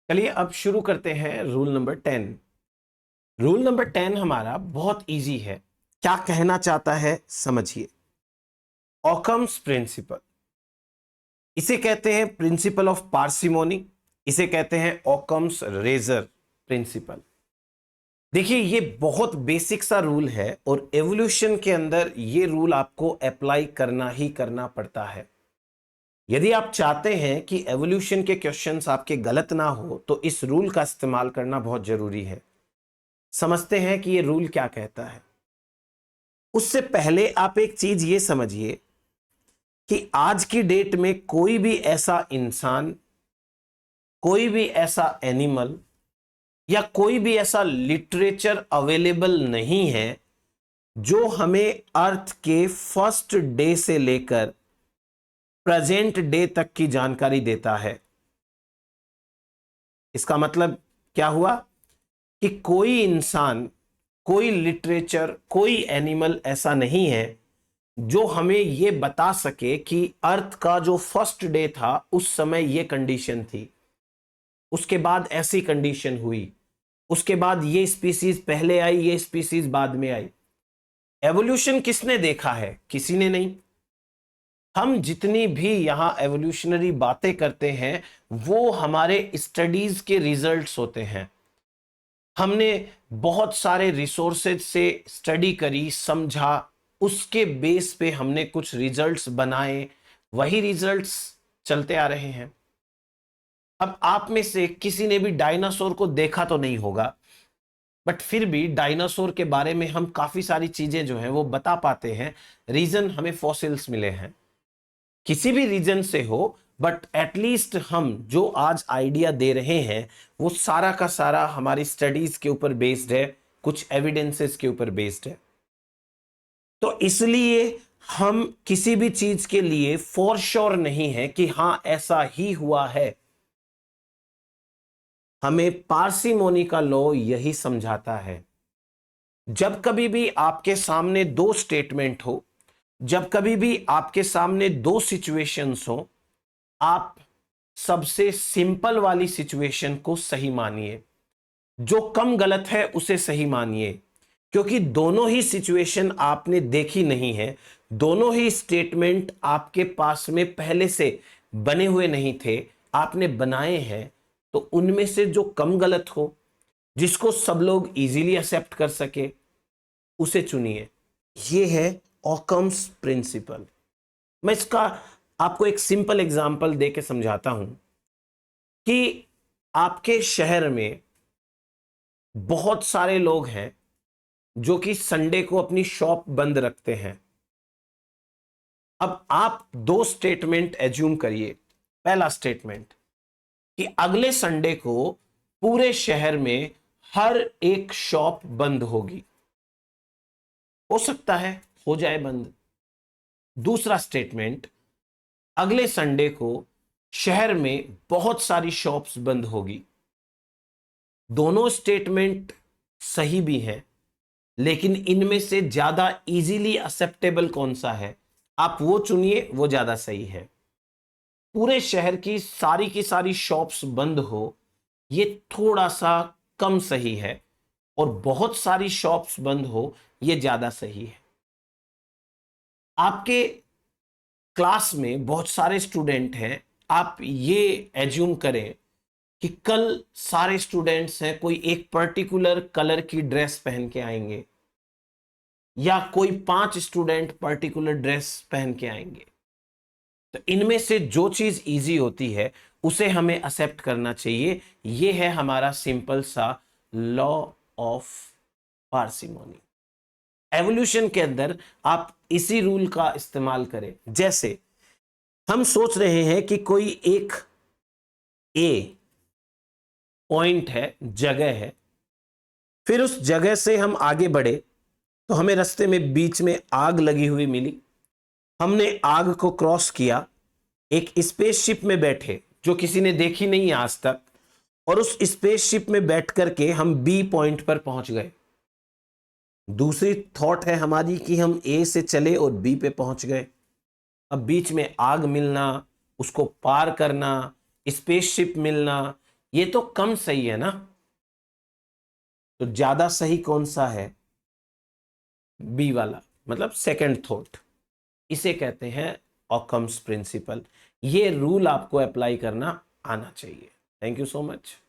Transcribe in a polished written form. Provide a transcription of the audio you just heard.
चलिए अब शुरू करते हैं रूल नंबर 10। रूल नंबर 10 हमारा बहुत इजी है। क्या कहना चाहता है समझिए। ऑकम्स प्रिंसिपल, इसे कहते हैं प्रिंसिपल ऑफ पार्सिमोनी, इसे कहते हैं ऑकम्स रेजर प्रिंसिपल। देखिए ये बहुत बेसिक सा रूल है और एवोल्यूशन के अंदर ये रूल आपको अप्लाई करना ही करना पड़ता है। यदि आप चाहते हैं कि एवोल्यूशन के क्वेश्चंस आपके गलत ना हो तो इस रूल का इस्तेमाल करना बहुत जरूरी है। समझते हैं कि ये रूल क्या कहता है। उससे पहले आप एक चीज ये समझिए कि आज की डेट में कोई भी ऐसा इंसान, कोई भी ऐसा एनिमल या कोई भी ऐसा लिटरेचर अवेलेबल नहीं है जो हमें अर्थ के फर्स्ट डे से लेकर प्रेजेंट डे तक की जानकारी देता है। इसका मतलब क्या हुआ कि कोई इंसान, कोई लिटरेचर, कोई एनिमल ऐसा नहीं है जो हमें यह बता सके कि अर्थ का जो फर्स्ट डे था उस समय यह कंडीशन थी, उसके बाद ऐसी कंडीशन हुई, उसके बाद ये स्पीसीज पहले आई, ये स्पीसीज बाद में आई। एवोल्यूशन किसने देखा है? किसी ने नहीं। हम जितनी भी यहां एवोल्यूशनरी बातें करते हैं वो हमारे स्टडीज के रिजल्ट्स होते हैं। हमने बहुत सारे रिसोर्सेज से स्टडी करी, समझा, उसके बेस पे हमने कुछ रिजल्ट्स बनाए, वही रिजल्ट्स चलते आ रहे हैं। अब आप में से किसी ने भी डायनासोर को देखा तो नहीं होगा, बट फिर भी डायनासोर के बारे में हम काफी सारी चीजें जो हैं वो बता पाते हैं। रीजन हमें फॉसिल्स मिले हैं, किसी भी रीजन से हो, बट एटलीस्ट हम जो आज आइडिया दे रहे हैं वो सारा का सारा हमारी स्टडीज के ऊपर बेस्ड है, कुछ एविडेंसेस के ऊपर बेस्ड है। तो इसलिए हम किसी भी चीज के लिए फॉर श्योर नहीं है कि हां ऐसा ही हुआ है। हमें पार्सिमोनी का लॉ यही समझाता है। जब कभी भी आपके सामने दो स्टेटमेंट हो, जब कभी भी आपके सामने दो सिचुएशंस हो, आप सबसे सिंपल वाली सिचुएशन को सही मानिए, जो कम गलत है उसे सही मानिए, क्योंकि दोनों ही सिचुएशन आपने देखी नहीं है, दोनों ही स्टेटमेंट आपके पास में पहले से बने हुए नहीं थे, आपने बनाए हैं। तो उनमें से जो कम गलत हो, जिसको सब लोग इजीली एक्सेप्ट कर सके, उसे चुनिए। ये है ऑकम्स प्रिंसिपल। मैं इसका आपको एक सिंपल एग्जांपल देके समझाता हूं कि आपके शहर में बहुत सारे लोग हैं जो कि संडे को अपनी शॉप बंद रखते हैं। अब आप दो स्टेटमेंट एज्यूम करिए। पहला स्टेटमेंट कि अगले संडे को पूरे शहर में हर एक शॉप बंद होगी, हो सकता है हो जाए बंद। दूसरा स्टेटमेंट, अगले संडे को शहर में बहुत सारी शॉप्स बंद होगी। दोनों स्टेटमेंट सही भी हैं, लेकिन इनमें से ज्यादा इजीली एक्सेप्टेबल कौन सा है, आप वो चुनिए, वो ज्यादा सही है। पूरे शहर की सारी शॉप्स बंद हो, ये थोड़ा सा कम सही है, और बहुत सारी शॉप्स बंद हो, ये ज्यादा सही है। आपके क्लास में बहुत सारे स्टूडेंट हैं, आप ये एज्यूम करें कि कल सारे स्टूडेंट्स हैं, कोई एक पर्टिकुलर कलर की ड्रेस पहन के आएंगे, या कोई 5 स्टूडेंट पर्टिकुलर ड्रेस पहन के आएंगे। तो इनमें से जो चीज इजी होती है उसे हमें एक्सेप्ट करना चाहिए। यह है हमारा सिंपल सा लॉ ऑफ पार्सिमोनी। एवोल्यूशन के अंदर आप इसी रूल का इस्तेमाल करें। जैसे हम सोच रहे हैं कि कोई एक ए पॉइंट है, जगह है, फिर उस जगह से हम आगे बढ़े तो हमें रास्ते में बीच में आग लगी हुई मिली। हमने आग को क्रॉस किया, एक स्पेसशिप में बैठे जो किसी ने देखी नहीं आज तक, और उस स्पेसशिप में बैठ करके हम बी पॉइंट पर पहुंच गए। दूसरी थॉट है हमारी कि हम ए से चले और बी पे पहुंच गए। अब बीच में आग मिलना, उसको पार करना, स्पेसशिप मिलना, ये तो कम सही है ना, तो ज्यादा सही कौन सा है? बी वाला, मतलब सेकंड थॉट। इसे कहते हैं ऑकम्स प्रिंसिपल। ये रूल आपको अप्लाई करना आना चाहिए। Thank you so much.